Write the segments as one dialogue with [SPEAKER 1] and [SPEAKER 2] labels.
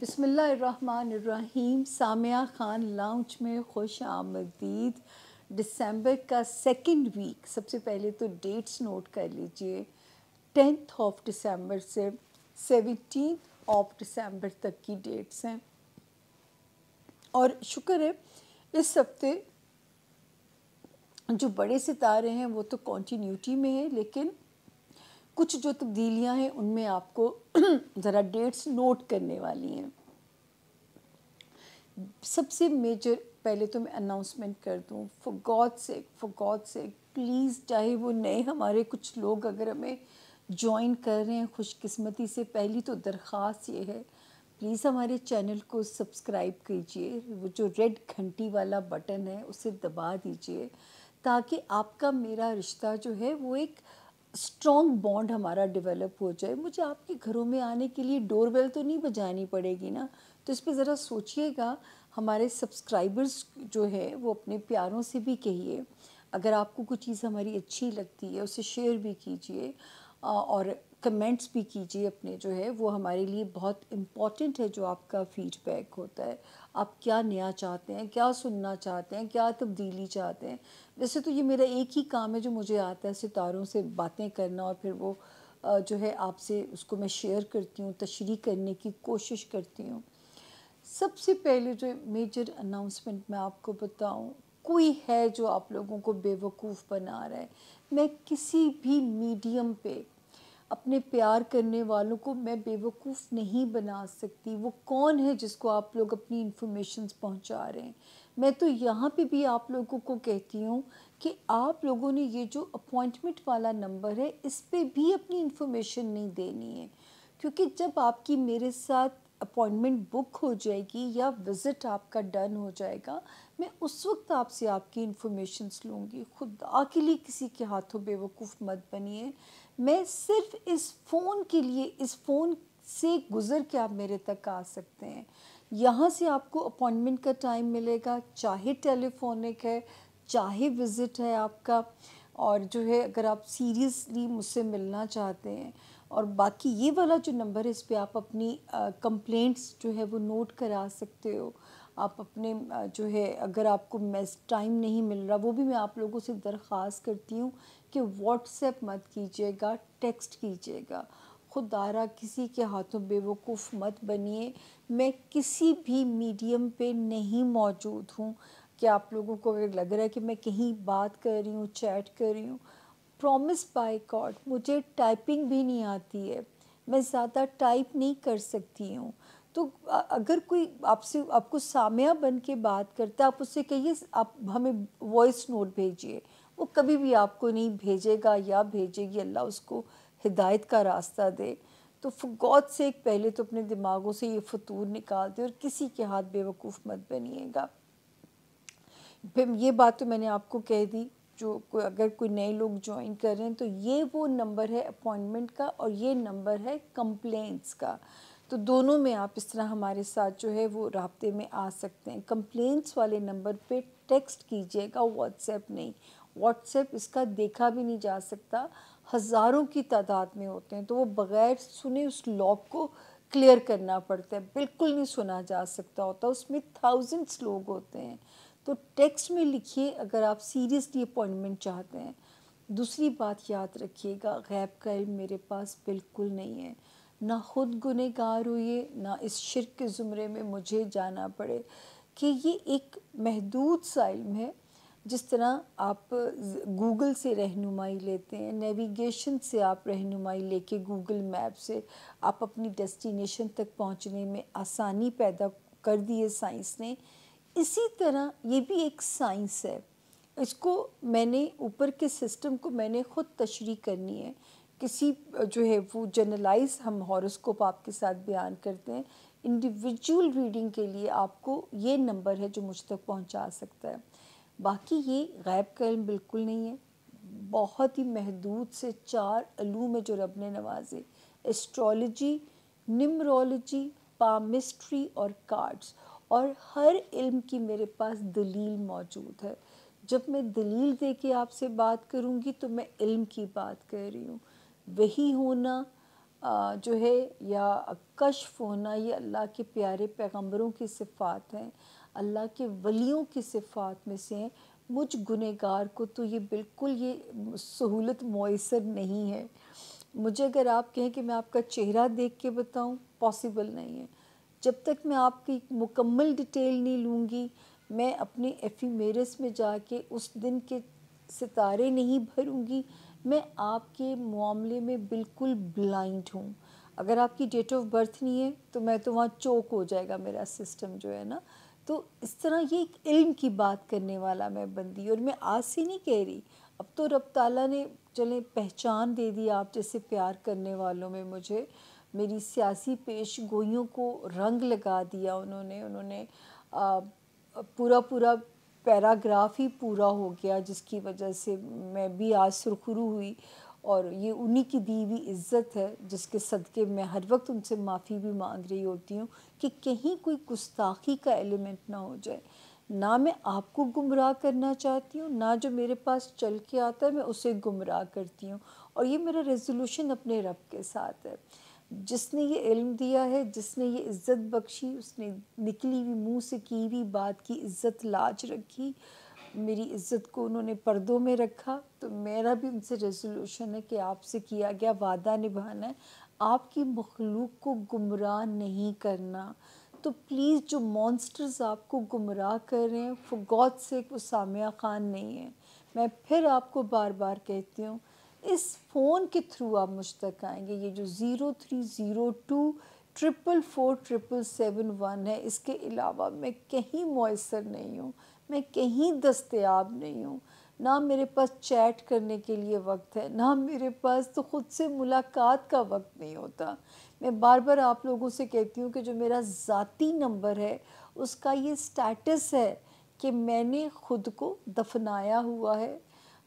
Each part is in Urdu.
[SPEAKER 1] بسم اللہ الرحمن الرحیم. سامعہ خان لاؤنج میں خوش آمدید. دسمبر کا سیکنڈ ویک. سب سے پہلے تو ڈیٹس نوٹ کر لیجئے. 10 دسمبر سے 17 دسمبر تک کی ڈیٹس ہیں. اور شکر ہے اس ہفتے جو بڑے ستارے ہیں وہ تو کنٹینیوٹی میں ہیں، لیکن کچھ جو تبدیلیاں ہیں ان میں آپ کو ذرا ڈیٹس نوٹ کرنے والی ہیں. سب سے میجر پہلے تو میں اناؤنسمنٹ کر دوں، فار گاڈ سیک پلیز، چاہے وہ نئے ہمارے کچھ لوگ اگر ہمیں جوائن کر رہے ہیں خوش قسمتی سے، پہلی تو درخواست یہ ہے پلیز ہمارے چینل کو سبسکرائب کیجئے. وہ جو ریڈ گھنٹی والا بٹن ہے اسے دبا دیجئے تاکہ آپ کا میرا رشتہ جو ہے وہ ایک اسٹرانگ بانڈ ہمارا ڈیولپ ہو جائے. مجھے آپ کے گھروں میں آنے کے لیے ڈور بیل تو نہیں بجانی پڑے گی نا، تو اس پہ ذرا سوچئے گا. ہمارے سبسکرائبرز جو ہے وہ اپنے پیاروں سے بھی کہیے اگر آپ کو کوئی چیز ہماری اچھی لگتی ہے اسے شیئر بھی کیجئے اور کمنٹس بھی کیجئے. اپنے جو ہے وہ ہمارے لیے بہت امپورٹنٹ ہے جو آپ کا فیڈ بیک ہوتا ہے. آپ کیا نیا چاہتے ہیں، کیا سننا چاہتے ہیں، کیا تبدیلی چاہتے ہیں. ویسے تو یہ میرا ایک ہی کام ہے جو مجھے آتا ہے، ستاروں سے باتیں کرنا، اور پھر وہ جو ہے آپ سے اس کو میں شیئر کرتی ہوں، تشریح کرنے کی کوشش کرتی ہوں. سب سے پہلے جو میجر اناؤنسمنٹ میں آپ کو بتاؤں، کوئی ہے جو آپ لوگوں کو بے وقوف بنا رہا ہے. میں کسی بھی میڈیم پہ اپنے پیار کرنے والوں کو میں بے وقوف نہیں بنا سکتی. وہ کون ہے جس کو آپ لوگ اپنی انفارمیشنز پہنچا رہے ہیں؟ میں تو یہاں پہ بھی آپ لوگوں کو کہتی ہوں کہ آپ لوگوں نے یہ جو اپوائنٹمنٹ والا نمبر ہے اس پہ بھی اپنی انفارمیشن نہیں دینی ہے، کیونکہ جب آپ کی میرے ساتھ اپوائنٹمنٹ بک ہو جائے گی یا وزٹ آپ کا ڈن ہو جائے گا، میں اس وقت آپ سے آپ کی انفارمیشنز لوں گی. خدا کے لیے کسی کے ہاتھوں بے وقوف مت بنیے. میں صرف اس فون کے لیے، اس فون سے گزر کے آپ میرے تک آ سکتے ہیں. یہاں سے آپ کو اپوائنٹمنٹ کا ٹائم ملے گا، چاہے ٹیلی فونک ہے چاہے وزٹ ہے آپ کا. اور جو ہے اگر آپ سیریسلی مجھ سے ملنا چاہتے ہیں، اور باقی یہ والا جو نمبر ہے اس پہ آپ اپنی کمپلینٹس جو ہے وہ نوٹ کرا سکتے ہو. آپ اپنے جو ہے اگر آپ کو ٹائم نہیں مل رہا، وہ بھی میں آپ لوگوں سے درخواست کرتی ہوں کہ واٹس ایپ مت کیجیے گا، ٹیکسٹ کیجیے گا. خدارہ کسی کے ہاتھوں بے وقوف مت بنیے. میں کسی بھی میڈیم پہ نہیں موجود ہوں کہ آپ لوگوں کو اگر لگ رہا ہے کہ میں کہیں بات کر رہی ہوں، چیٹ کر رہی ہوں. پرومس بائی گاڈ مجھے ٹائپنگ بھی نہیں آتی ہے، میں زیادہ ٹائپ نہیں کر سکتی ہوں. تو اگر کوئی آپ کو سامعہ بن کے بات کرتا ہے، آپ اس سے کہیے آپ ہمیں وائس نوٹ بھیجیے. وہ کبھی بھی آپ کو نہیں بھیجے گا یا بھیجے گی، اللہ اس کو ہدایت کا راستہ دے. تو فار گاڈ سیک پہلے تو اپنے دماغوں سے یہ فطور نکال دیں اور کسی کے ہاتھ بے وقوف مت بنیے گا. پھر یہ بات تو میں نے آپ کو کہہ دی. جو اگر کوئی نئے لوگ جوائن کر رہے ہیں تو یہ وہ نمبر ہے اپوائنٹمنٹ کا اور یہ نمبر ہے کمپلینٹس کا. تو دونوں میں آپ اس طرح ہمارے ساتھ جو ہے وہ رابطے میں آ سکتے ہیں. کمپلینٹس والے نمبر پہ ٹیکسٹ کیجیے گا، واٹس ایپ نہیں. واٹس ایپ اس کا دیکھا بھی نہیں جا سکتا، ہزاروں کی تعداد میں ہوتے ہیں، تو وہ بغیر سنے اس لاک کو کلیئر کرنا پڑتا ہے. بالکل نہیں سنا جا سکتا ہوتا، اس میں تھاؤزنڈس لوگ ہوتے ہیں. تو ٹیکسٹ میں لکھیے اگر آپ سیریسلی اپوائنٹمنٹ چاہتے ہیں. دوسری بات یاد رکھیے گا، غیب کا علم میرے پاس بالکل نہیں ہے. نہ خود گنہگار ہوئیے، نہ اس شرک کے زمرے میں مجھے جانا پڑے کہ یہ ایک محدود سا علم ہے. جس طرح آپ گوگل سے رہنمائی لیتے ہیں، نیویگیشن سے آپ رہنمائی لے کے گوگل میپ سے آپ اپنی ڈیسٹینیشن تک پہنچنے میں آسانی پیدا کر دی ہے سائنس نے، اسی طرح یہ بھی ایک سائنس ہے. اس کو میں نے اوپر کے سسٹم کو میں نے خود تشریح کرنی ہے. کسی جو ہے وہ جنرلائز ہم ہاروسکوپ آپ کے ساتھ بیان کرتے ہیں، انڈیویجول ریڈنگ کے لیے آپ کو یہ نمبر ہے جو مجھ تک پہنچا سکتا ہے. باقی یہ غیب کا علم بالکل نہیں ہے. بہت ہی محدود سے 4 علوم ہے جو رب نے نوازے: ایسٹرولوجی، نمرولوجی، پامسٹری اور کارڈز. اور ہر علم کی میرے پاس دلیل موجود ہے. جب میں دلیل دے کے آپ سے بات کروں گی تو میں علم کی بات کر رہی ہوں. وحی ہونا، جو ہے یا کشف ہونا، یہ اللہ کے پیارے پیغمبروں کی صفات ہیں، اللہ کے ولیوں کی صفات میں سے ہیں۔ مجھ گنہگار کو تو یہ بالکل یہ سہولت میسر نہیں ہے۔ مجھے اگر آپ کہیں کہ میں آپ کا چہرہ دیکھ کے بتاؤں، پاسبل نہیں ہے۔ جب تک میں آپ کی مکمل ڈیٹیل نہیں لوں گی، میں اپنے ایفیمیرس میں جا کے اس دن کے ستارے نہیں بھروں گی۔ میں آپ کے معاملے میں بالکل بلائنڈ ہوں۔ اگر آپ کی ڈیٹ آف برتھ نہیں ہے تو میں تو وہاں چوک ہو جائے گا میرا سسٹم جو ہے نا۔ تو اس طرح یہ ایک علم کی بات کرنے والا میں بندی، اور میں آج سے نہیں کہہ رہی، اب تو رب تعالیٰ نے چلیں پہچان دے دی آپ جیسے پیار کرنے والوں میں مجھے، میری سیاسی پیش گوئیوں کو رنگ لگا دیا انہوں نے پورا پیراگراف ہی پورا ہو گیا، جس کی وجہ سے میں بھی آج سرخرو ہوئی، اور یہ انہی کی دی ہوئی عزت ہے جس کے صدقے میں ہر وقت ان سے معافی بھی مانگ رہی ہوتی ہوں کہ کہیں کوئی گستاخی کا ایلیمنٹ نہ ہو جائے۔ نہ میں آپ کو گمراہ کرنا چاہتی ہوں، نہ جو میرے پاس چل کے آتا ہے میں اسے گمراہ کرتی ہوں، اور یہ میرا ریزولوشن اپنے رب کے ساتھ ہے۔ جس نے یہ علم دیا ہے، جس نے یہ عزت بخشی، اس نے نکلی ہوئی منہ سے کی ہوئی بات کی عزت لاج رکھی، میری عزت کو انہوں نے پردوں میں رکھا، تو میرا بھی ان سے ریزولوشن ہے کہ آپ سے کیا گیا وعدہ نبھانا ہے، آپ کی مخلوق کو گمراہ نہیں کرنا۔ تو پلیز جو مانسٹرز آپ کو گمراہ کر رہے ہیں، فور گاڈ سیک وہ سامیہ خان نہیں ہے۔ میں پھر آپ کو بار بار کہتی ہوں، اس فون کے تھرو آپ مجھ تک آئیں گے، یہ جو 0302444771 ہے، اس کے علاوہ میں کہیں میسر نہیں ہوں، میں کہیں دستیاب نہیں ہوں۔ نہ میرے پاس چیٹ کرنے کے لیے وقت ہے، نہ میرے پاس تو خود سے ملاقات کا وقت نہیں ہوتا۔ میں بار بار آپ لوگوں سے کہتی ہوں کہ جو میرا ذاتی نمبر ہے اس کا یہ سٹیٹس ہے کہ میں نے خود کو دفنایا ہوا ہے،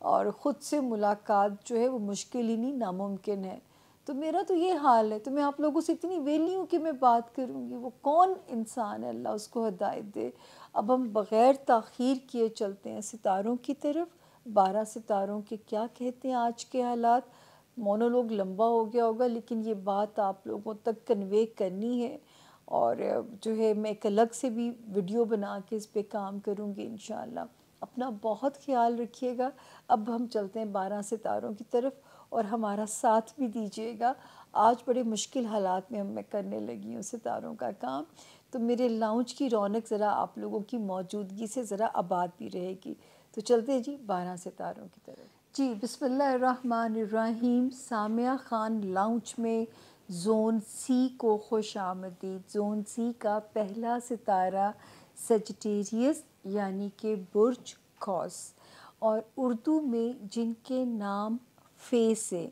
[SPEAKER 1] اور خود سے ملاقات جو ہے وہ مشکل ہی نہیں ناممکن ہے۔ تو میرا تو یہ حال ہے، تو میں آپ لوگوں سے اتنی ویلی ہوں کہ میں بات کروں گی۔ وہ کون انسان ہے، اللہ اس کو ہدایت دے۔ اب ہم بغیر تاخیر کیے چلتے ہیں ستاروں کی طرف۔ 12 ستاروں کے کیا کہتے ہیں آج کے حالات۔ مونولوگ لمبا ہو گیا ہوگا، لیکن یہ بات آپ لوگوں تک کنوے کرنی ہے، اور جو ہے میں ایک الگ سے بھی ویڈیو بنا کے اس پہ کام کروں گی انشاءاللہ۔ اپنا بہت خیال رکھیے گا۔ اب ہم چلتے ہیں 12 ستاروں کی طرف، اور ہمارا ساتھ بھی دیجیے گا۔ آج بڑے مشکل حالات میں میں کرنے لگی ہوں ستاروں کا کام، تو میرے لاؤنج کی رونق ذرا آپ لوگوں کی موجودگی سے ذرا آباد بھی رہے گی۔ تو چلتے ہیں جی 12 ستاروں کی طرف۔ جی بسم اللہ الرحمن الرحیم۔ سامیہ خان لاؤنج میں زون سی کو خوش آمدید۔ زون سی کا پہلا ستارہ سیجیٹیریس یعنی کہ برج قوس، اور اردو میں جن کے نام فے سے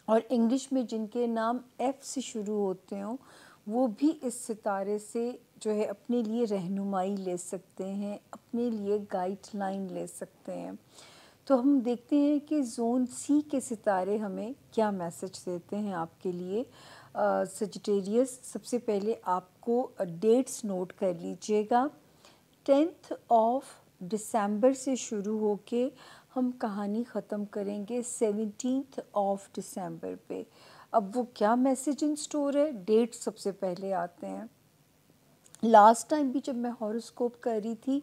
[SPEAKER 1] اور انگلش میں جن کے نام ایف سے شروع ہوتے ہوں، وہ بھی اس ستارے سے جو ہے اپنے لیے رہنمائی لے سکتے ہیں، اپنے لیے گائیڈ لائن لے سکتے ہیں۔ تو ہم دیکھتے ہیں کہ زون سی کے ستارے ہمیں کیا میسج دیتے ہیں آپ کے لیے۔ سیجیٹیریس، سب سے پہلے آپ کو ڈیٹس نوٹ کر لیجئے گا۔ 10 دسمبر سے شروع ہو کے ہم کہانی ختم کریں گے 17 دسمبر پہ۔ اب وہ کیا میسج ان سٹور ہے، ڈیٹ سب سے پہلے آتے ہیں۔ لاسٹ ٹائم بھی جب میں ہاروسکوپ کر رہی تھی،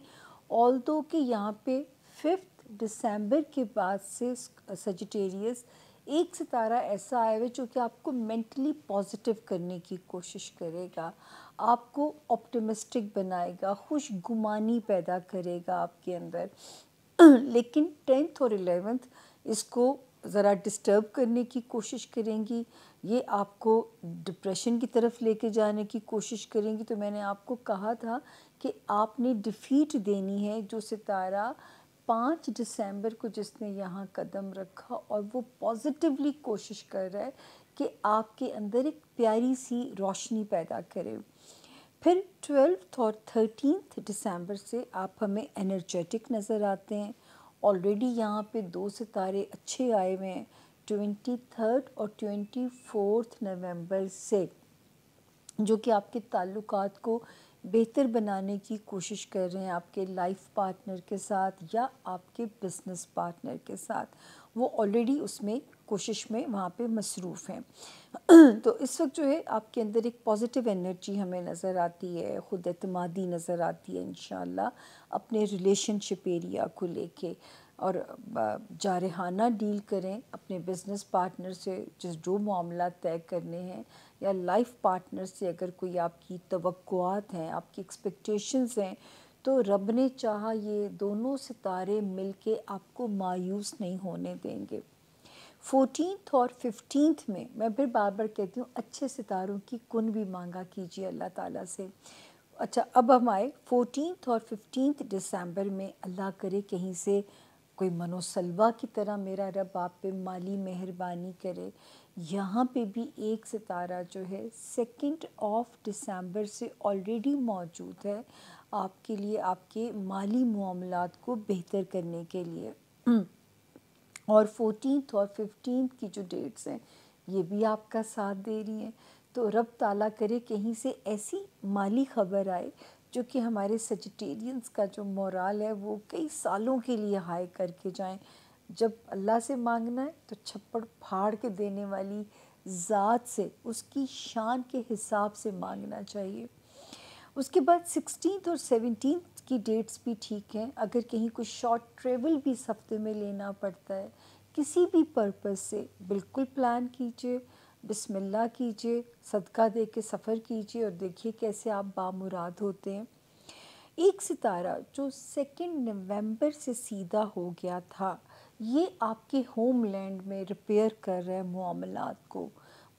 [SPEAKER 1] آلدو کہ یہاں پہ 5 دسمبر کے بعد سے سیجیٹیریس ایک ستارہ ایسا آئے ہوئے جو کہ آپ کو مینٹلی پازیٹیو کرنے کی کوشش کرے گا، آپ کو آپٹیمسٹک بنائے گا، خوش گمانی پیدا کرے گا آپ کے اندر۔ لیکن 10 اور 11 اس کو ذرا ڈسٹرب کرنے کی کوشش کریں گی، یہ آپ کو ڈپریشن کی طرف لے کے جانے کی کوشش کریں گی۔ تو میں نے آپ کو کہا تھا کہ آپ نے ڈیفیٹ دینی ہے جو ستارہ 5 دسمبر کو جس نے یہاں قدم رکھا، اور وہ پازیٹیولی کوشش کر رہا ہے کہ آپ کے اندر ایک پیاری سی روشنی پیدا کرے۔ پھر 12 اور 13 دسمبر سے آپ ہمیں انرجیٹک نظر آتے ہیں۔ آلریڈی یہاں پہ 2 ستارے اچھے آئے ہوئے ہیں 23 اور 24 نومبر سے، جو کہ آپ کے تعلقات کو بہتر بنانے کی کوشش کر رہے ہیں آپ کے لائف پارٹنر کے ساتھ یا آپ کے بزنس پارٹنر کے ساتھ، وہ آلریڈی اس میں کوشش میں وہاں پہ مصروف ہیں۔ تو اس وقت جو ہے آپ کے اندر ایک پازیٹیو انرجی ہمیں نظر آتی ہے، خود اعتمادی نظر آتی ہے انشاءاللہ اپنے ریلیشن شپ ایریا کو لے کے، اور جارحانہ ڈیل کریں اپنے بزنس پارٹنر سے جو معاملات طے کرنے ہیں، یا لائف پارٹنر سے اگر کوئی آپ کی توقعات ہیں، آپ کی ایکسپیکٹیشنز ہیں، تو رب نے چاہا یہ دونوں ستارے مل کے آپ کو مایوس نہیں ہونے دیں گے۔ 14 اور 15 میں پھر بار بار کہتی ہوں اچھے ستاروں کی کن بھی مانگا کیجیے اللہ تعالیٰ سے۔ اچھا، اب ہم آئے 14 اور 15 دسمبر میں، اللہ کرے کہیں سے کوئی منو سلوا کی طرح میرا رب آپ پہ مالی مہربانی کرے۔ یہاں پہ بھی ایک ستارہ جو ہے 2 دسمبر سے آلریڈی موجود ہے آپ کے لیے، آپ کے مالی معاملات کو بہتر کرنے کے لیے۔ اور 14 اور 15 کی جو ڈیٹس ہیں یہ بھی آپ کا ساتھ دے رہی ہیں، تو رب تعالیٰ کرے کہیں سے ایسی مالی خبر آئے جو کہ ہمارے سیجیٹیرینز کا جو مورال ہے وہ کئی سالوں کے لیے ہائی کر کے جائیں۔ جب اللہ سے مانگنا ہے تو چھپڑ پھاڑ کے دینے والی ذات سے، اس کی شان کے حساب سے مانگنا چاہیے۔ اس کے بعد 16 اور 17 کی ڈیٹس بھی ٹھیک ہیں، اگر کہیں کوئی شارٹ ٹریول بھی اس ہفتے میں لینا پڑتا ہے کسی بھی پرپس سے، بالکل پلان کیجئے، بسم اللہ کیجئے، صدقہ دے کے سفر کیجئے اور دیکھیے کیسے آپ بامراد ہوتے ہیں۔ ایک ستارہ جو 2 نومبر سے سیدھا ہو گیا تھا، یہ آپ کے ہوم لینڈ میں ریپیئر کر رہے معاملات کو،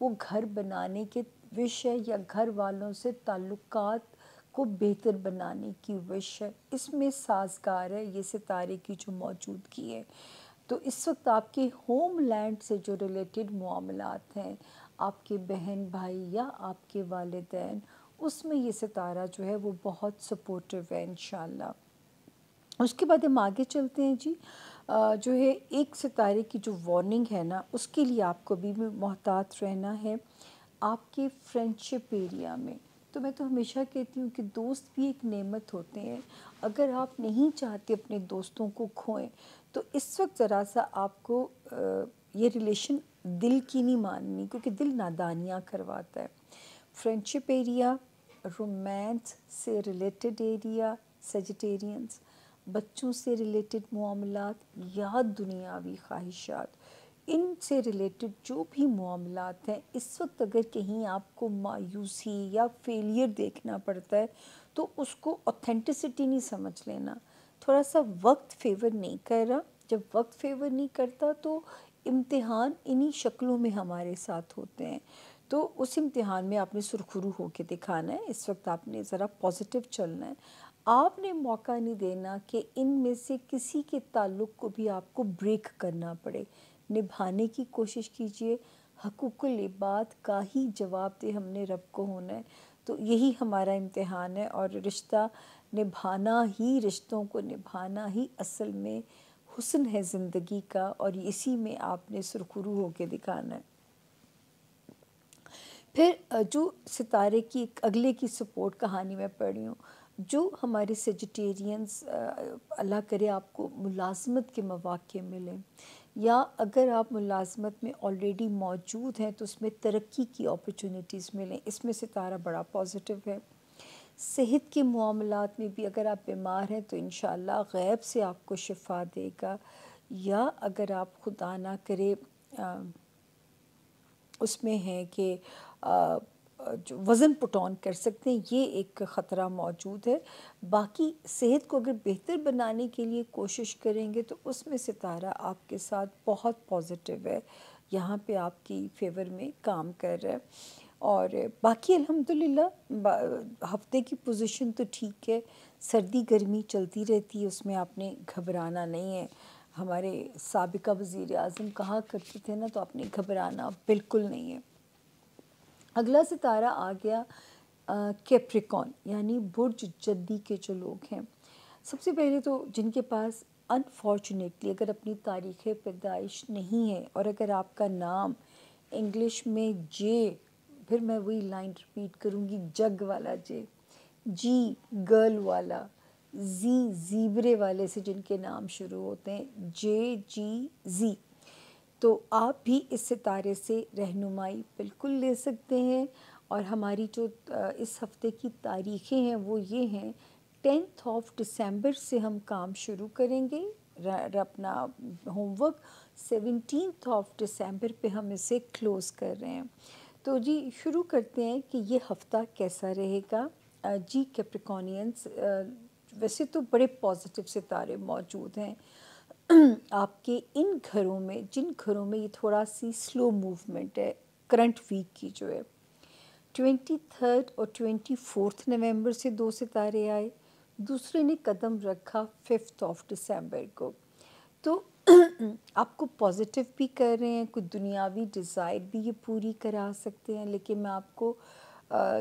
[SPEAKER 1] وہ گھر بنانے کے وش ہے یا گھر والوں سے تعلقات کو بہتر بنانے کی وش ہے، اس میں سازگار ہے یہ ستارے کی جو موجودگی ہے۔ تو اس وقت آپ کے ہوم لینڈ سے جو ریلیٹڈ معاملات ہیں، آپ کے بہن بھائی یا آپ کے والدین، اس میں یہ ستارہ جو ہے وہ بہت سپورٹیو ہے انشاءاللہ۔ اس کے بعد ہم آگے چلتے ہیں جی، جو ہے ایک ستارے کی جو وارننگ ہے نا، اس کے لیے آپ کو بھی محتاط رہنا ہے آپ کے فرینڈشپ ایریا میں۔ تو میں تو ہمیشہ کہتی ہوں کہ دوست بھی ایک نعمت ہوتے ہیں، اگر آپ نہیں چاہتے اپنے دوستوں کو کھوئیں تو اس وقت ذرا سا آپ کو یہ ریلیشن دل کی نہیں ماننی، کیونکہ دل نادانیاں کرواتا ہے۔ فرینڈشپ ایریا، رومانس سے ریلیٹڈ ایریا، سیجیٹیرینز، بچوں سے ریلیٹڈ معاملات یا دنیاوی خواہشات، ان سے ریلیٹڈ جو بھی معاملات ہیں، اس وقت اگر کہیں آپ کو مایوسی یا فیلئر دیکھنا پڑتا ہے تو اس کو اوتھینٹسٹی نہیں سمجھ لینا، تھوڑا سا وقت فیور نہیں کر رہا۔ جب وقت فیور نہیں کرتا تو امتحان انہی شکلوں میں ہمارے ساتھ ہوتے ہیں، تو اس امتحان میں آپ نے سرخرو ہو کے دکھانا ہے، اس وقت آپ نے ذرا پازیٹیو چلنا ہے، آپ نے موقع نہیں دینا کہ ان میں سے کسی کے تعلق کو بھی آپ کو بریک کرنا پڑے، نبھانے کی کوشش کیجئے۔ حقوق العباد کا ہی جواب دہ ہم نے رب کو ہونا ہے، تو یہی ہمارا امتحان ہے، اور رشتہ نبھانا ہی، رشتوں کو نبھانا ہی اصل میں حسن ہے زندگی کا، اور اسی میں آپ نے سرخرو ہو کے دکھانا ہے۔ پھر جو ستارے کی ایک اگلے کی سپورٹ کہانی میں پڑھی ہوں، جو ہمارے سیجیٹیرینز، اللہ کرے آپ کو ملازمت کے مواقع ملیں، یا اگر آپ ملازمت میں آلریڈی موجود ہیں تو اس میں ترقی کی اپرچونٹیز ملیں، اس میں ستارہ بڑا پازیٹیو ہے۔ صحت کے معاملات میں بھی اگر آپ بیمار ہیں تو انشاءاللہ غیب سے آپ کو شفا دے گا، یا اگر آپ خدا نہ کرے اس میں ہے کہ جو وزن پٹ آن کر سکتے ہیں، یہ ایک خطرہ موجود ہے۔ باقی صحت کو اگر بہتر بنانے کے لیے کوشش کریں گے تو اس میں ستارہ آپ کے ساتھ بہت پازیٹیو ہے، یہاں پہ آپ کی فیور میں کام کر رہا ہے۔ اور باقی الحمدللہ ہفتے کی پوزیشن تو ٹھیک ہے، سردی گرمی چلتی رہتی ہے، اس میں آپ نے گھبرانا نہیں ہے۔ ہمارے سابقہ وزیر اعظم کہا کرتے تھے نا، تو آپ نے گھبرانا بالکل نہیں ہے۔ اگلا ستارہ آ گیا کیپریکون، یعنی برج جدی کے جو لوگ ہیں۔ سب سے پہلے تو جن کے پاس انفارچونیٹلی اگر اپنی تاریخ پیدائش نہیں ہے، اور اگر آپ کا نام انگلش میں جے، پھر میں وہی لائن ریپیٹ کروں گی، جگ والا جے، جی گرل والا، زی زیبرے والے سے جن کے نام شروع ہوتے ہیں، JGZ، تو آپ بھی اس ستارے سے رہنمائی بالکل لے سکتے ہیں۔ اور ہماری جو اس ہفتے کی تاریخیں ہیں وہ یہ ہیں، 10 دسمبر سے ہم کام شروع کریں گے اپنا ہوم ورک، 17 دسمبر پہ ہم اسے کلوز کر رہے ہیں۔ تو جی شروع کرتے ہیں کہ یہ ہفتہ کیسا رہے گا۔ جی کیپریکونینس، ویسے تو بڑے پازیٹیو ستارے موجود ہیں آپ کے ان گھروں میں جن گھروں میں یہ تھوڑا سی سلو موومنٹ ہے کرنٹ ویک کی جو ہے۔ 23 اور 24 نومبر سے 2 ستارے آئے، دوسرے نے قدم رکھا 5 دسمبر کو۔ تو آپ کو پازیٹیو بھی کر رہے ہیں، کوئی دنیاوی ڈیزائر بھی یہ پوری کرا سکتے ہیں، لیکن میں آپ کو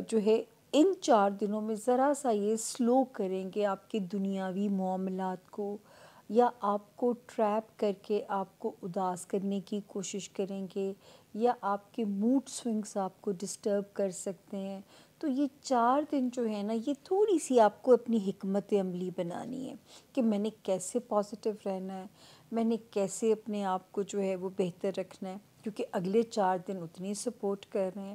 [SPEAKER 1] جو ہے ان 4 دنوں میں ذرا سا یہ سلو کریں گے آپ کے دنیاوی معاملات کو، یا آپ کو ٹریپ کر کے آپ کو اداس کرنے کی کوشش کریں گے، یا آپ کے موڈ سوئنگز آپ کو ڈسٹرب کر سکتے ہیں۔ تو یہ 4 دن جو ہے نا، یہ تھوڑی سی آپ کو اپنی حکمت عملی بنانی ہے کہ میں نے کیسے پازیٹیو رہنا ہے، میں نے کیسے اپنے آپ کو جو ہے وہ بہتر رکھنا ہے، کیونکہ اگلے 4 دن اتنی سپورٹ کر رہے ہیں،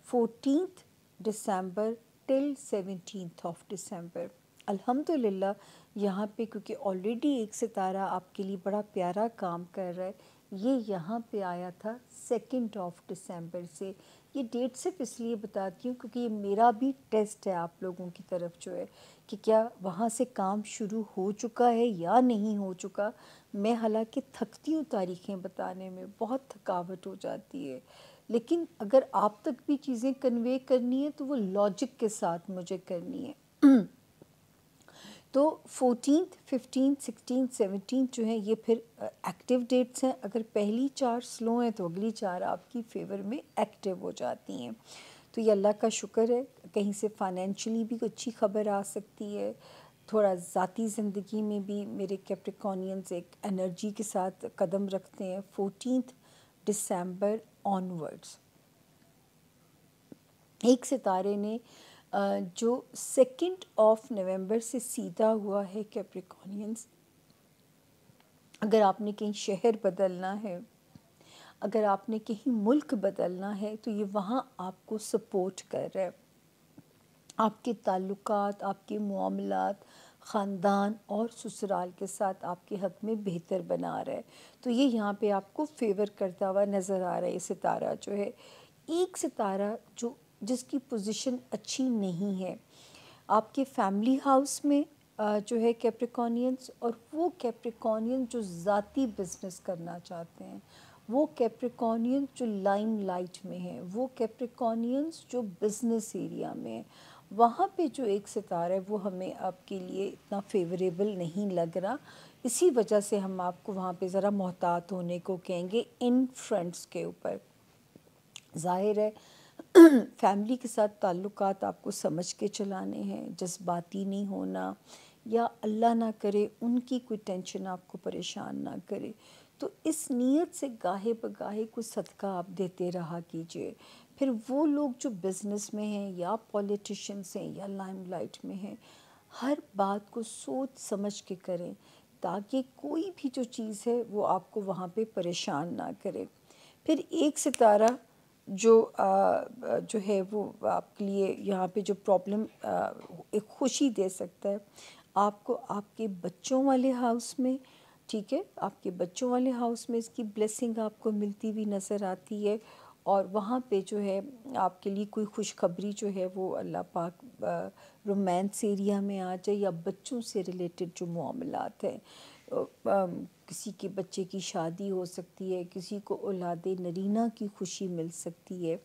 [SPEAKER 1] 14 دسمبر ٹل 17 دسمبر۔ الحمدللہ یہاں پہ کیونکہ آلریڈی ایک ستارہ آپ کے لیے بڑا پیارا کام کر رہا ہے، یہ یہاں پہ آیا تھا 2 دسمبر سے۔ یہ ڈیٹ صرف اس لیے بتاتی ہوں کیونکہ یہ میرا بھی ٹیسٹ ہے آپ لوگوں کی طرف جو ہے کہ کیا وہاں سے کام شروع ہو چکا ہے یا نہیں ہو چکا۔ میں حالانکہ تھکتی ہوں تاریخیں بتانے میں، بہت تھکاوٹ ہو جاتی ہے، لیکن اگر آپ تک بھی چیزیں کنوے کرنی ہے تو وہ لاجک کے ساتھ مجھے کرنی ہے۔ تو 14، 15، 16، 17 جو ہیں یہ پھر ایکٹیو ڈیٹس ہیں۔ اگر پہلی 4 سلو ہیں تو اگلی 4 آپ کی فیور میں ایکٹیو ہو جاتی ہیں۔ تو یہ اللہ کا شکر ہے، کہیں سے فائنینشلی بھی کوئی اچھی خبر آ سکتی ہے، تھوڑا ذاتی زندگی میں بھی میرے کیپریکونینز ایک انرجی کے ساتھ قدم رکھتے ہیں 14 دسمبر آنورڈز۔ ایک ستارے نے جو 2 نومبر سے سیدھا ہوا ہے کیپریکونینز، اگر آپ نے کہیں شہر بدلنا ہے، اگر آپ نے کہیں ملک بدلنا ہے تو یہ وہاں آپ کو سپورٹ کر رہا ہے، آپ کے تعلقات، آپ کے معاملات خاندان اور سسرال کے ساتھ آپ کے حق میں بہتر بنا رہا ہے۔ تو یہ یہاں پہ آپ کو فیور کرتا ہوا نظر آ رہا ہے۔ یہ ستارہ جو ہے، ایک ستارہ جس کی پوزیشن اچھی نہیں ہے آپ کے فیملی ہاؤس میں جو ہے کیپریکونینز، اور وہ کیپریکونینز جو ذاتی بزنس کرنا چاہتے ہیں، وہ کیپریکونینز جو لائم لائٹ میں ہیں، وہ کیپریکونینز جو بزنس ایریا میں ہیں، وہاں پہ جو ایک ستارہ ہے وہ ہمیں آپ کے لیے اتنا فیوریبل نہیں لگ رہا۔ اسی وجہ سے ہم آپ کو وہاں پہ ذرا محتاط ہونے کو کہیں گے ان فرنٹس کے اوپر۔ ظاہر ہے فیملی کے ساتھ تعلقات آپ کو سمجھ کے چلانے ہیں، جذباتی نہیں ہونا، یا اللہ نہ کرے ان کی کوئی ٹینشن آپ کو پریشان نہ کرے۔ تو اس نیت سے گاہے بگاہے کوئی صدقہ آپ دیتے رہا کیجئے۔ پھر وہ لوگ جو بزنس میں ہیں یا پولیٹیشنز ہیں یا لائم لائٹ میں ہیں، ہر بات کو سوچ سمجھ کے کریں تاکہ کوئی بھی جو چیز ہے وہ آپ کو وہاں پہ پریشان نہ کرے۔ پھر ایک ستارہ جو ہے وہ آپ کے لیے یہاں پہ جو پرابلم ایک خوشی دے سکتا ہے آپ کو، آپ کے بچوں والے ہاؤس میں، ٹھیک ہے، آپ کے بچوں والے ہاؤس میں اس کی بلیسنگ آپ کو ملتی ہوئی نظر آتی ہے، اور وہاں پہ جو ہے آپ کے لیے کوئی خوشخبری جو ہے وہ اللہ پاک رومانس ایریا میں آ جائے، یا بچوں سے ریلیٹڈ جو معاملات ہیں، کسی کے بچے کی شادی ہو سکتی ہے، کسی کو اولاد نرینہ کی خوشی مل سکتی ہے،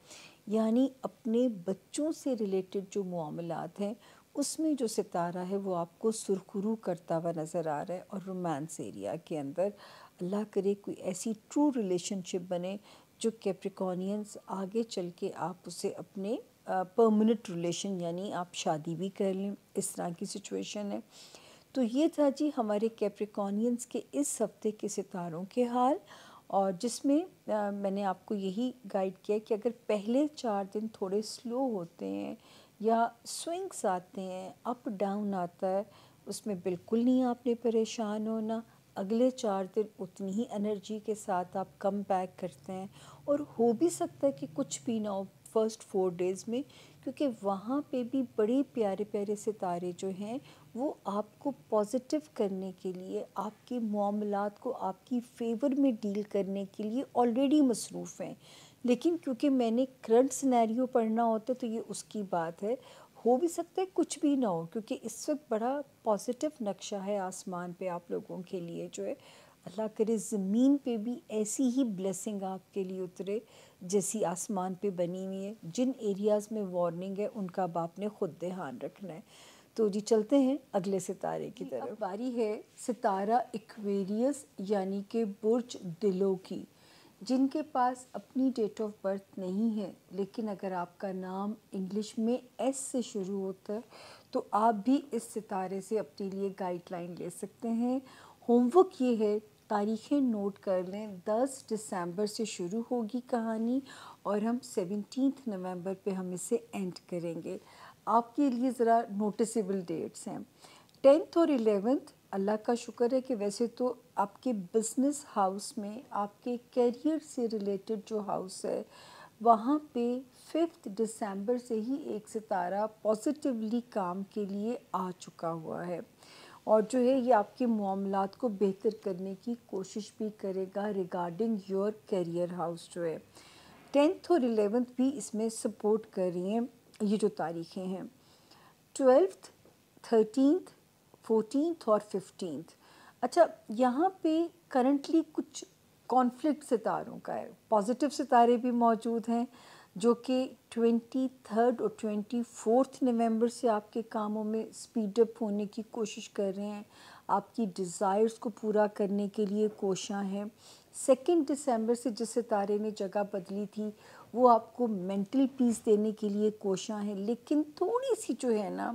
[SPEAKER 1] یعنی اپنے بچوں سے ریلیٹڈ جو معاملات ہیں اس میں جو ستارہ ہے وہ آپ کو سرخرو کرتا ہوا نظر آ رہا ہے۔ اور رومانس ایریا کے اندر اللہ کرے کوئی ایسی ٹرو ریلیشن شپ بنے جو کیپریکونینز آگے چل کے آپ اسے اپنے پرمننٹ ریلیشن، یعنی آپ شادی بھی کر لیں، اس طرح کی سچویشن ہے۔ تو یہ تھا جی ہمارے کیپریکونینز کے اس ہفتے کے ستاروں کے حال، اور جس میں میں نے آپ کو یہی گائیڈ کیا کہ اگر پہلے 4 دن تھوڑے سلو ہوتے ہیں یا سوئنگس آتے ہیں، اپ ڈاؤن آتا ہے، اس میں بالکل نہیں آپ نے پریشان ہونا. اگلے 4 دن اتنی ہی انرجی کے ساتھ آپ کم بیک کرتے ہیں. اور ہو بھی سکتا ہے کہ کچھ بھی نہ ہو فرسٹ 4 ڈیز میں، کیونکہ وہاں پہ بھی بڑے پیارے پیارے ستارے جو ہیں وہ آپ کو پازیٹیو کرنے کے لیے، آپ کے معاملات کو آپ کی فیور میں ڈیل کرنے کے لیے آلریڈی مصروف ہیں. لیکن کیونکہ میں نے کرنٹ سینیریو پڑھنا ہوتا ہے تو یہ اس کی بات ہے. ہو بھی سکتا ہے کچھ بھی نہ ہو، کیونکہ اس وقت بڑا پازیٹیو نقشہ ہے آسمان پہ آپ لوگوں کے لیے جو ہے. اللہ کرے زمین پہ بھی ایسی ہی بلیسنگ آپ کے لیے اترے جیسی آسمان پہ بنی ہوئی ہے. جن ایریاز میں وارننگ ہے ان کا اب آپ نے خود دھیان رکھنا ہے. تو جی چلتے ہیں اگلے ستارے کی طرف. اب باری ہے ستارہ ایکویریس یعنی کہ برج دلوں کی. جن کے پاس اپنی ڈیٹ آف برتھ نہیں ہے، لیکن اگر آپ کا نام انگلش میں ایس سے شروع ہوتا ہے تو آپ بھی اس ستارے سے اپنے لیے گائیڈ لائن لے سکتے ہیں. ہوم ورک یہ ہے، تاریخیں نوٹ کر لیں. 10 دسمبر سے شروع ہوگی کہانی اور ہم 17 نومبر پہ ہم اسے اینڈ کریں گے. آپ کے لیے ذرا نوٹسیبل ڈیٹس ہیں. 10 اور 11 اللہ کا شکر ہے کہ ویسے تو آپ کے بزنس ہاؤس میں آپ کے کیریئر سے ریلیٹڈ جو ہاؤس ہے وہاں پہ 5 دسمبر سے ہی ایک ستارہ پازیٹیولی کام کے لیے آ چکا ہوا ہے، اور جو ہے یہ آپ کے معاملات کو بہتر کرنے کی کوشش بھی کرے گا ریگارڈنگ یور کیریئر ہاؤس جو ہے. 10 اور 11 بھی اس میں سپورٹ کر رہی ہیں یہ جو تاریخیں ہیں. 12، 13، 14 اور 15. اچھا یہاں پہ کرنٹلی کچھ کانفلکٹ ستاروں کا ہے. پازیٹیو ستارے بھی موجود ہیں جو کہ 23 اور 24 نومبر سے آپ کے کاموں میں سپیڈ اپ ہونے کی کوشش کر رہے ہیں، آپ کی ڈیزائرز کو پورا کرنے کے لیے کوشاں ہیں. 2 دسمبر سے جس ستارے نے جگہ بدلی تھی وہ آپ کو مینٹل پیس دینے کے لیے کوشاں ہیں، لیکن تھوڑی سی جو ہے نا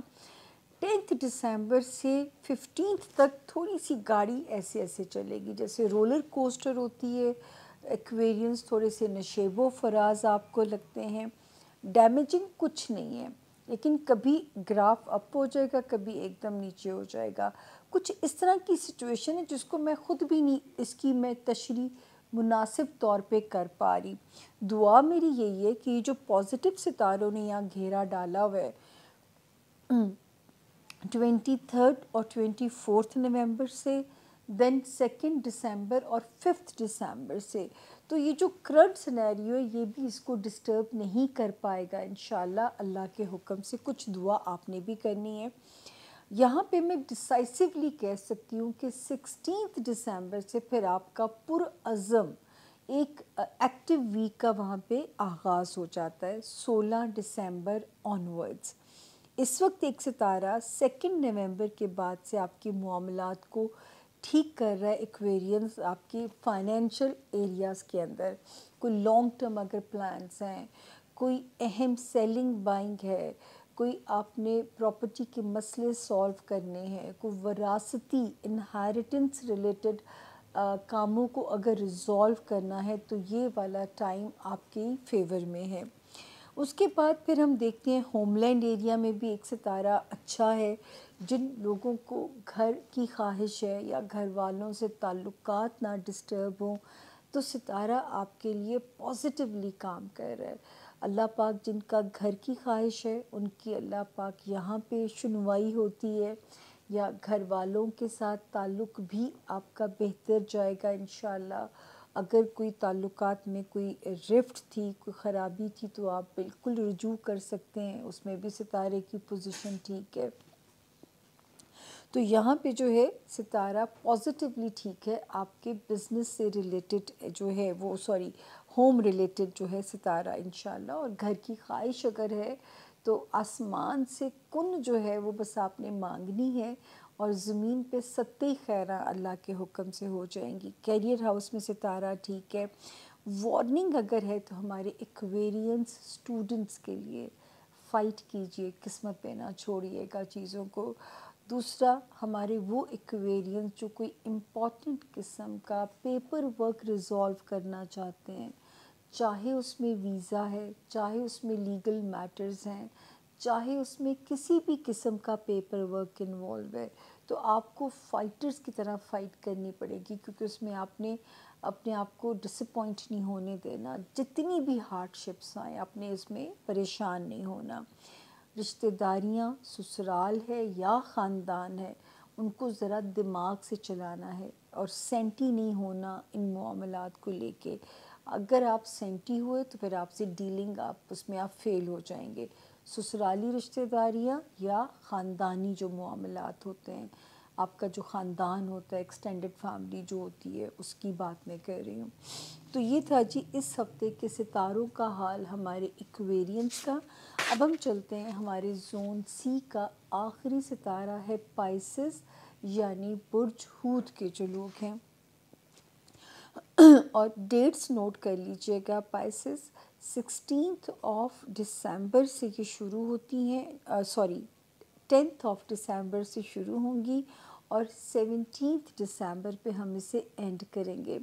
[SPEAKER 1] 10 دسمبر سے 15 تک تھوڑی سی گاڑی ایسے ایسے چلے گی جیسے رولر کوسٹر ہوتی ہے. ایکویرینس تھوڑے سے نشیب و فراز آپ کو لگتے ہیں. ڈیمیجنگ کچھ نہیں ہے، لیکن کبھی گراف اپ ہو جائے گا، کبھی ایک دم نیچے ہو جائے گا. کچھ اس طرح کی سچویشن ہے جس کو میں خود بھی نہیں اس کی میں تشریح مناسب طور پہ کر پا رہی. دعا میری یہی ہے کہ یہ جو پازیٹیو ستاروں نے یہاں گھیرا ڈالا ہوا ہے 23 اور 24 نومبر سے، دین 2 دسمبر اور 5 دسمبر سے، تو یہ جو کرنٹ سینیریو ہے یہ بھی اس کو ڈسٹرب نہیں کر پائے گا انشاءاللہ اللہ کے حکم سے. کچھ دعا آپ نے بھی کرنی ہے. یہاں پہ میں ڈیسائسیولی کہہ سکتی ہوں کہ 16 دسمبر سے پھر آپ کا پرعزم ایک ایکٹیو ویک کا وہاں پہ آغاز ہو جاتا ہے 16 دسمبر آنورڈز. اس وقت ایک ستارہ 2 نومبر کے بعد سے آپ کے معاملات کو ٹھیک کر رہا ہے. ایکویرینس آپ کے فائنینشیل ایریاز کے اندر کوئی لانگ ٹرم اگر پلانس ہیں، کوئی اہم سیلنگ بائنگ ہے، کوئی آپ نے پراپرٹی کے مسئلے سولو کرنے ہیں، کوئی وراثتی انہیریٹنس ریلیٹڈ کاموں کو اگر ریزولو کرنا ہے تو یہ والا ٹائم آپ کے فیور میں ہے. اس کے بعد پھر ہم دیکھتے ہیں ہوم لینڈ ایریا میں بھی ایک ستارہ اچھا ہے. جن لوگوں کو گھر کی خواہش ہے یا گھر والوں سے تعلقات نہ ڈسٹرب ہوں تو ستارہ آپ کے لیے پازیٹیولی کام کر رہا ہے. اللہ پاک جن کا گھر کی خواہش ہے ان کی اللہ پاک یہاں پہ شنوائی ہوتی ہے، یا گھر والوں کے ساتھ تعلق بھی آپ کا بہتر جائے گا انشاءاللہ. اگر کوئی تعلقات میں کوئی رفٹ تھی، کوئی خرابی تھی تو آپ بالکل رجوع کر سکتے ہیں، اس میں بھی ستارے کی پوزیشن ٹھیک ہے. تو یہاں پہ جو ہے ستارہ پازیٹیولی ٹھیک ہے. آپ کے بزنس سے ریلیٹڈ جو ہے وہ ہوم ریلیٹڈ جو ہے ستارہ انشاءاللہ. اور گھر کی خواہش اگر ہے تو آسمان سے کن جو ہے وہ بس آپ نے مانگنی ہے اور زمین پہ سطح خیرہ اللہ کے حکم سے ہو جائیں گی. کیریئر ہاؤس میں ستارہ ٹھیک ہے. وارننگ اگر ہے تو ہمارے ایکویرینس اسٹوڈنٹس کے لیے فائٹ کیجئے، قسمت پہ نہ چھوڑیے گا چیزوں کو. دوسرا ہمارے وہ ایکویرینس جو کوئی امپورٹنٹ قسم کا پیپر ورک ریزولو کرنا چاہتے ہیں، چاہے اس میں ویزا ہے، چاہے اس میں لیگل میٹرز ہیں، چاہے اس میں کسی بھی قسم کا پیپر ورک انوالو ہے تو آپ کو فائٹرز کی طرح فائٹ کرنی پڑے گی، کیونکہ اس میں آپ نے اپنے آپ کو ڈس اپوائنٹ نہیں ہونے دینا، جتنی بھی ہارڈ شپس آئیں آپ نے اس میں پریشان نہیں ہونا۔ رشتہ داریاں سسرال ہے یا خاندان ہے ان کو ذرا دماغ سے چلانا ہے اور سینٹی نہیں ہونا ان معاملات کو لے کے۔ اگر آپ سینٹی ہوئے تو پھر آپ سے ڈیلنگ اس میں آپ فیل ہو جائیں گے۔ سسرالی رشتہ داریاں یا خاندانی جو معاملات ہوتے ہیں، آپ کا جو خاندان ہوتا ہے، ایکسٹینڈڈ فیملی جو ہوتی ہے، اس کی بات میں کر رہی ہوں۔ تو یہ تھا جی اس ہفتے کے ستاروں کا حال ہمارے ایکویرینس کا۔ اب ہم چلتے ہیں ہمارے زون سی کا آخری ستارہ ہے پائسز، یعنی برج حوت کے جو لوگ ہیں، اور ڈیٹس نوٹ کر لیجئے گا۔ پائسز 16 دسمبر سے یہ شروع ہوتی ہیں، 10 دسمبر سے شروع ہوں گی اور 17 دسمبر پہ ہم اسے اینڈ کریں گے۔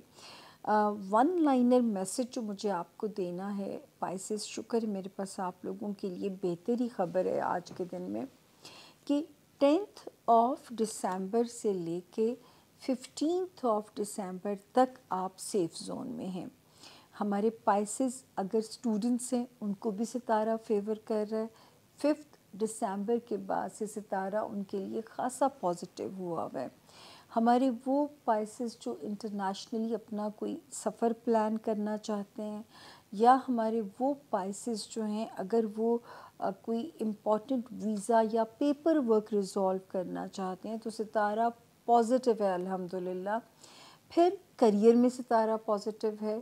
[SPEAKER 1] ون لائنر میسج جو مجھے آپ کو دینا ہے پائسز، شکر ہے میرے پاس آپ لوگوں کے لیے بہتر ہی خبر ہے آج کے دن میں، کہ 10 دسمبر سے لے کے 15 دسمبر تک آپ سیف زون میں ہیں۔ ہمارے پائسز اگر اسٹوڈنٹس ہیں ان کو بھی ستارہ فیور کر رہا ہے۔ 5 دسمبر کے بعد سے ستارہ ان کے لیے خاصا پازیٹیو ہوا ہوا ہے۔ ہمارے وہ پائسز جو انٹرنیشنلی اپنا کوئی سفر پلان کرنا چاہتے ہیں، یا ہمارے وہ پائسز جو ہیں اگر وہ کوئی امپورٹنٹ ویزا یا پیپر ورک ریزالو کرنا چاہتے ہیں تو ستارہ پازیٹیو ہے الحمدللہ۔ پھر کریئر میں ستارہ پازیٹیو ہے۔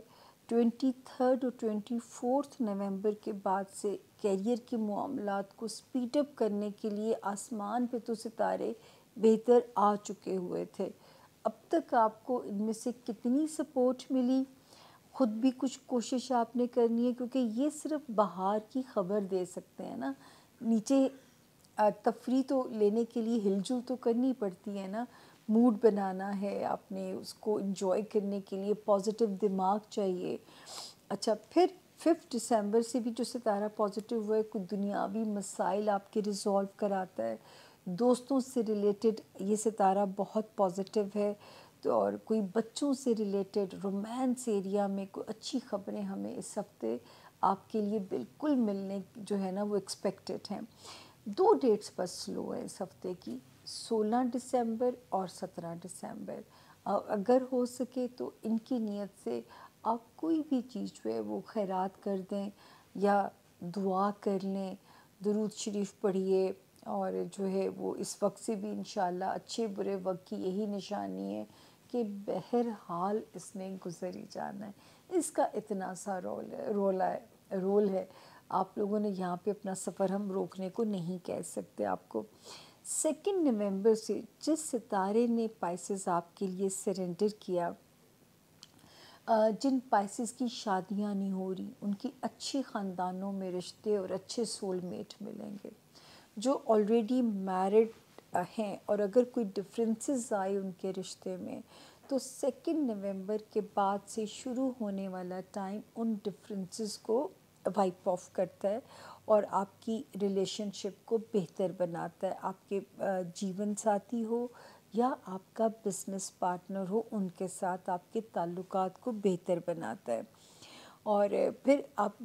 [SPEAKER 1] 23 اور 24 نومبر کے بعد سے کیریئر کے معاملات کو سپیڈ اپ کرنے کے لیے آسمان پہ تو ستارے بہتر آ چکے ہوئے تھے۔ اب تک آپ کو ان میں سے کتنی سپورٹ ملی، خود بھی کچھ کوشش آپ نے کرنی ہے، کیونکہ یہ صرف بہار کی خبر دے سکتے ہیں نا، نیچے تفریح تو لینے کے لیے ہل جل تو کرنی پڑتی ہے نا، موڈ بنانا ہے آپ نے، اس کو انجوائے کرنے کے لیے پازیٹیو دماغ چاہیے۔ اچھا، پھر 5 دسمبر سے بھی جو ستارہ پازیٹیو ہوا ہے، کوئی دنیاوی مسائل آپ کے ریزالو کراتا ہے، دوستوں سے ریلیٹڈ یہ ستارہ بہت پازیٹیو ہے، تو اور کوئی بچوں سے ریلیٹڈ رومانس ایریا میں کوئی اچھی خبریں ہمیں اس ہفتے آپ کے لیے بالکل ملنے جو ہے نا وہ ایکسپیکٹڈ ہیں۔ 2 ڈیٹس بس سلو ہے اس ہفتے کی، 16 دسمبر اور 17 دسمبر۔ اگر ہو سکے تو ان کی نیت سے آپ کوئی بھی چیز جو ہے وہ خیرات کر دیں یا دعا کر لیں، درود شریف پڑھیے، اور جو ہے وہ اس وقت سے بھی انشاءاللہ اچھے برے وقت کی یہی نشانی ہے کہ بہرحال اس نے گزر ہی جانا ہے۔ اس کا اتنا سا رول ہے، آپ لوگوں نے یہاں پہ اپنا سفر ہم روکنے کو نہیں کہہ سکتے آپ کو۔ 2 نومبر سے جس ستارے نے پائسز آپ کے لیے سرنڈر کیا، جن پائسز کی شادیاں نہیں ہو رہی ان کی اچھے خاندانوں میں رشتے اور اچھے سول میٹ ملیں گے۔ جو آلریڈی میرڈ ہیں اور اگر کوئی ڈفرینسز آئے ان کے رشتے میں تو 2 نومبر کے بعد سے شروع ہونے والا ٹائم ان ڈفرینسز کو وائپ آف کرتا ہے اور آپ کی ریلیشن شپ کو بہتر بناتا ہے۔ آپ کے جیون ساتھی ہو یا آپ کا بزنس پارٹنر ہو، ان کے ساتھ آپ کے تعلقات کو بہتر بناتا ہے۔ اور پھر آپ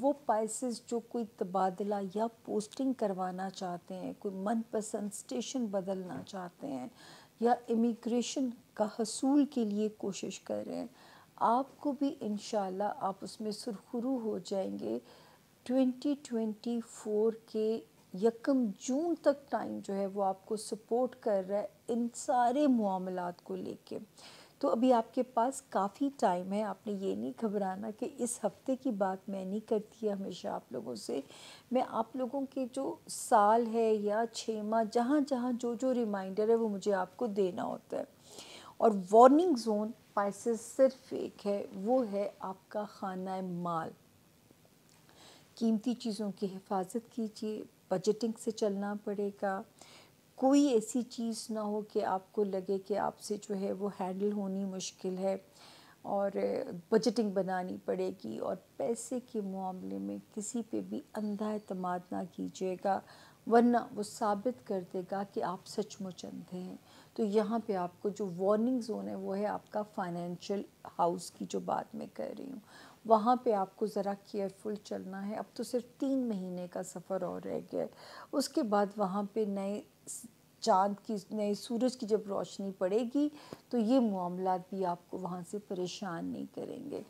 [SPEAKER 1] وہ پائسز جو کوئی تبادلہ یا پوسٹنگ کروانا چاہتے ہیں، کوئی من پسند اسٹیشن بدلنا چاہتے ہیں یا امیگریشن کا حصول کے لیے کوشش کر رہے ہیں، آپ کو بھی انشاءاللہ آپ اس میں سرخرو ہو جائیں گے۔ 2024 کے 1 جون تک ٹائم جو ہے وہ آپ کو سپورٹ کر رہا ہے ان سارے معاملات کو لے کے۔ تو ابھی آپ کے پاس کافی ٹائم ہے، آپ نے یہ نہیں گھبرانا کہ اس ہفتے کی بات میں نہیں کرتی ہے ہمیشہ آپ لوگوں سے، میں آپ لوگوں کے جو سال ہے یا 6 ماہ جہاں جہاں جو ریمائنڈر ہے وہ مجھے آپ کو دینا ہوتا ہے۔ اور وارننگ زون پائسز صرف ایک ہے، وہ ہے آپ کا خانہ مال۔ قیمتی چیزوں کی حفاظت کیجیے، بجٹنگ سے چلنا پڑے گا، کوئی ایسی چیز نہ ہو کہ آپ کو لگے کہ آپ سے جو ہے وہ ہینڈل ہونی مشکل ہے۔ اور بجٹنگ بنانی پڑے گی، اور پیسے کے معاملے میں کسی پہ بھی اندھا اعتماد نہ کیجیے گا، ورنہ وہ ثابت کر دے گا کہ آپ سچ مچ اندھے ہیں۔ تو یہاں پہ آپ کو جو وارننگ زون ہے وہ ہے آپ کا فائنینشیل ہاؤس کی جو بات میں کہہ رہی ہوں، وہاں پہ آپ کو ذرا کیئرفل چلنا ہے۔ اب تو صرف 3 مہینے کا سفر اور رہ گیا ہے، اس کے بعد وہاں پہ نئے چاند کی، نئے سورج کی جب روشنی پڑے گی تو یہ معاملات بھی آپ کو وہاں سے پریشان نہیں کریں گے۔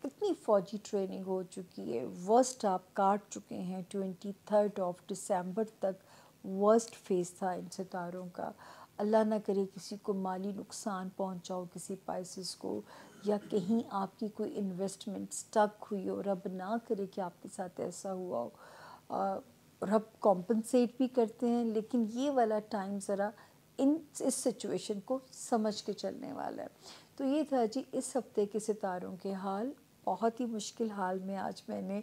[SPEAKER 1] کتنی فوجی ٹریننگ ہو چکی ہے، ورسٹ آپ کاٹ چکے ہیں۔ 23 دسمبر تک ورسٹ فیس تھا ان ستاروں کا۔ اللہ نہ کرے کسی کو مالی نقصان پہنچاؤ کسی پائسس کو، یا کہیں آپ کی کوئی انویسٹمنٹ سٹک ہوئی ہو، رب نہ کرے کہ آپ کے ساتھ ایسا ہوا ہو۔ رب کمپنسیٹ بھی کرتے ہیں، لیکن یہ والا ٹائم ذرا اس سچویشن کو سمجھ کے چلنے والا ہے۔ تو یہ تھا جی اس ہفتے کے ستاروں کے حال۔ بہت ہی مشکل حال میں آج میں نے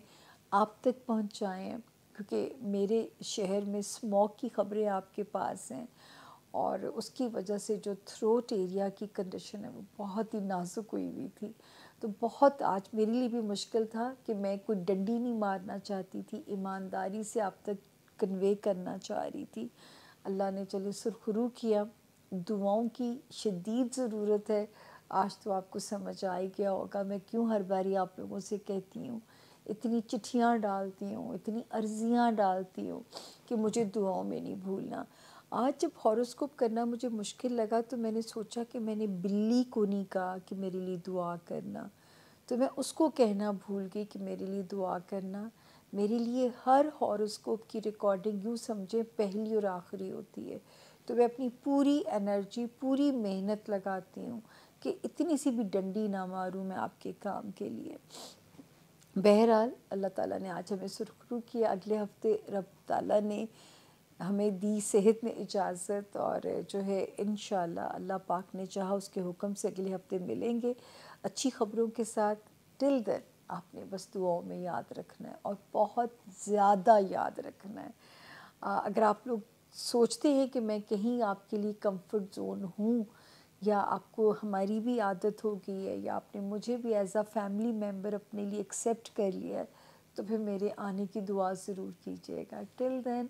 [SPEAKER 1] آپ تک پہنچائے ہیں، کیونکہ میرے شہر میں اسموگ کی خبریں آپ کے پاس ہیں، اور اس کی وجہ سے جو تھروٹ ایریا کی کنڈیشن ہے وہ بہت ہی نازک ہوئی ہوئی تھی۔ تو بہت آج میرے لیے بھی مشکل تھا کہ میں کوئی ڈنڈی نہیں مارنا چاہتی تھی، ایمانداری سے آپ تک کنوے کرنا چاہ رہی تھی۔ اللہ نے چلے سرخرو کیا، دعاؤں کی شدید ضرورت ہے۔ آج تو آپ کو سمجھ آئی گیا ہوگا میں کیوں ہر باری آپ لوگوں سے کہتی ہوں، اتنی چٹھیاں ڈالتی ہوں، اتنی عرضیاں ڈالتی ہوں کہ مجھے دعاؤں میں نہیں بھولنا۔ آج جب ہاروسکوپ کرنا مجھے مشکل لگا تو میں نے سوچا کہ میں نے بلی کو نہیں کہا کہ میرے لیے دعا کرنا، تو میں اس کو کہنا بھول گئی کہ میرے لیے دعا کرنا۔ میرے لیے ہر ہاروسکوپ کی ریکارڈنگ یوں سمجھیں پہلی اور آخری ہوتی ہے، تو میں اپنی پوری انرجی، پوری محنت لگاتی ہوں کہ اتنی سی بھی ڈنڈی نہ ماروں میں آپ کے کام کے لیے۔ بہرحال اللہ تعالیٰ نے آج ہمیں سرخرو کیا، اگلے ہفتے رب تعالیٰ نے ہمیں دی صحت میں اجازت، اور جو ہے انشاءاللہ اللہ پاک نے چاہا اس کے حکم سے اگلے ہفتے ملیں گے اچھی خبروں کے ساتھ۔ ٹل دین آپ نے بس دعاؤں میں یاد رکھنا ہے، اور بہت زیادہ یاد رکھنا ہے۔ اگر آپ لوگ سوچتے ہیں کہ میں کہیں آپ کے لیے کمفرٹ زون ہوں، یا آپ کو ہماری بھی عادت ہو گئی ہے، یا آپ نے مجھے بھی ایز اے فیملی ممبر اپنے لیے ایکسیپٹ کر لیا ہے، تو پھر میرے آنے کی دعا ضرور کیجیے گا۔ ٹل دین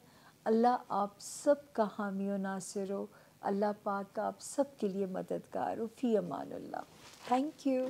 [SPEAKER 1] اللہ آپ سب کا حامی و ناصر ہو، اللہ پاک آپ سب کے لیے مددگار ہو۔ فی امان اللہ۔ Thank you.